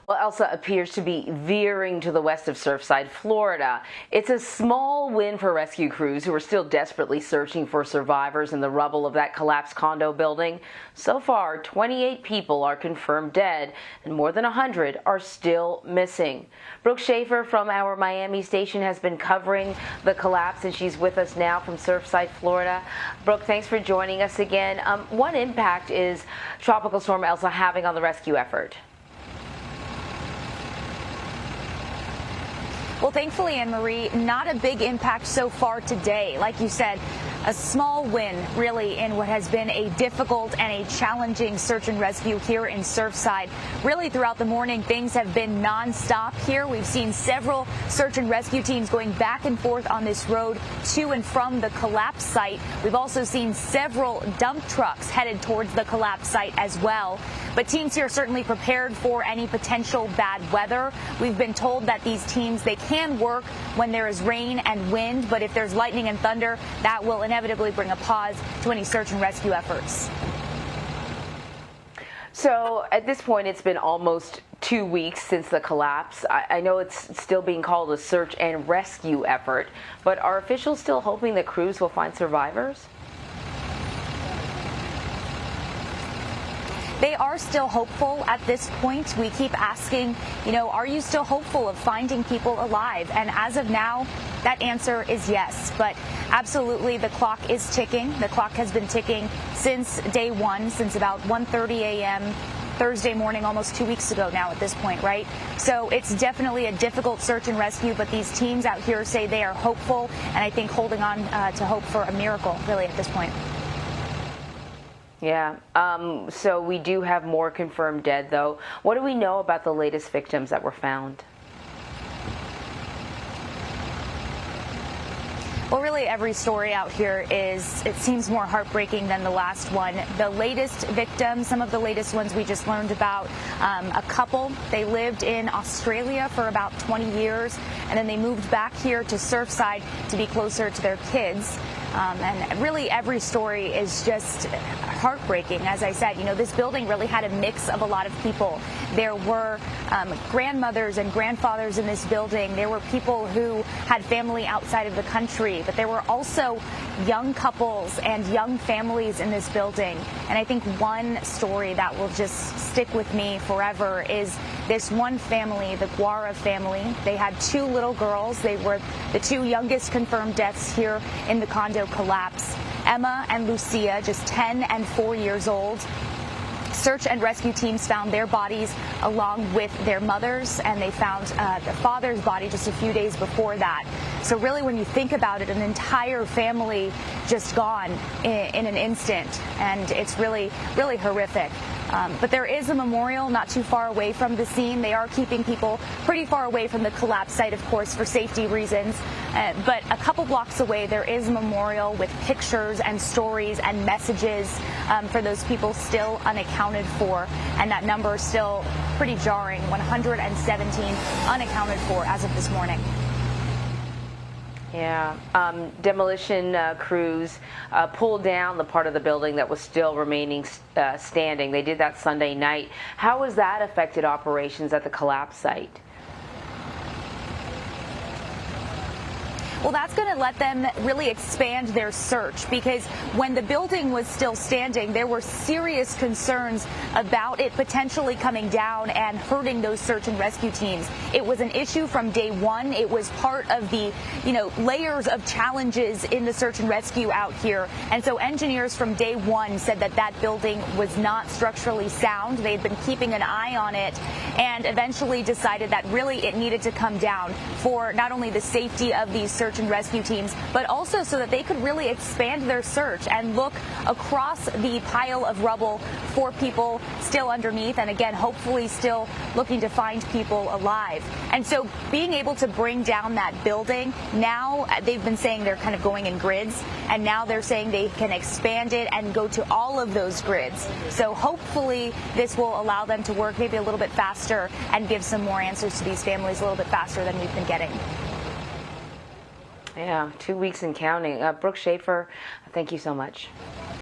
Well, Elsa appears to be veering to the west of Surfside, Florida. It's a small win for rescue crews who are still desperately searching for survivors in the rubble of that collapsed condo building. So far, 28 people are confirmed dead, and more than 100 are still missing. Brooke Shafer from our Miami station has been covering the collapse, and she's with us now from Surfside, Florida. Brooke, thanks for joining us again. What impact is Tropical Storm Elsa having on the rescue effort? Well, thankfully, Anne-Marie, not a big impact so far today. Like you said, a small win, really, in what has been a difficult and a challenging search and rescue here in Surfside. Really, throughout the morning, things have been nonstop here. We've seen several search and rescue teams going back and forth on this road to and from the collapse site. We've also seen several dump trucks headed towards the collapse site as well. But teams here are certainly prepared for any potential bad weather. We've been told that these teams, they can work when there is rain and wind, but if there's lightning and thunder, that will inevitably bring a pause to any search and rescue efforts. So at this point, it's been almost 2 weeks since the collapse. I know it's still being called a search and rescue effort, but are officials still hoping that crews will find survivors? They are still hopeful at this point. We keep asking, are you still hopeful of finding people alive? And as of now, that answer is yes. But absolutely, the clock is ticking. The clock has been ticking since day one, since about 1:30 a.m. Thursday morning, almost 2 weeks ago now at this point, right? So it's definitely a difficult search and rescue, but these teams out here say they are hopeful, and I think holding on to hope for a miracle, really, at this point. Yeah. So we do have more confirmed dead, though. What do we know about the latest victims that were found? Well, really, every story out here it seems more heartbreaking than the last one. The latest victims, some of the latest ones we just learned about, a couple, they lived in Australia for about 20 years, and then they moved back here to Surfside to be closer to their kids. And really every story is just heartbreaking. As I said, this building really had a mix of a lot of people. There were grandmothers and grandfathers in this building. There were people who had family outside of the country, but there were also young couples and young families in this building. And I think one story that will just stick with me forever is this one family, the Guara family. They had 2 little girls. They were the 2 youngest confirmed deaths here in the condo collapse. Emma and Lucia, just 10 and 4 years old. Search and rescue teams found their bodies along with their mothers, and they found the father's body just a few days before that. So really, when you think about it, an entire family just gone in an instant, and it's really, really horrific. But there is a memorial not too far away from the scene. They are keeping people pretty far away from the collapse site, of course, for safety reasons. But a couple blocks away, there is a memorial with pictures and stories and messages for those people still unaccounted for. And that number is still pretty jarring, 117 unaccounted for as of this morning. Yeah. Demolition crews pulled down the part of the building that was still remaining standing. They did that Sunday night. How has that affected operations at the collapse site? Well, that's going to let them really expand their search, because when the building was still standing, there were serious concerns about it potentially coming down and hurting those search and rescue teams. It was an issue from day one. It was part of the, layers of challenges in the search and rescue out here. And so engineers from day one said that that building was not structurally sound. They had been keeping an eye on it and eventually decided that really it needed to come down for not only the safety of these search and rescue teams, but also so that they could really expand their search and look across the pile of rubble for people still underneath, and again, hopefully still looking to find people alive. And so being able to bring down that building, now they've been saying they're kind of going in grids, and now they're saying they can expand it and go to all of those grids. So hopefully this will allow them to work maybe a little bit faster and give some more answers to these families a little bit faster than we've been getting. Yeah, 2 weeks and counting. Brooke Shafer, thank you so much.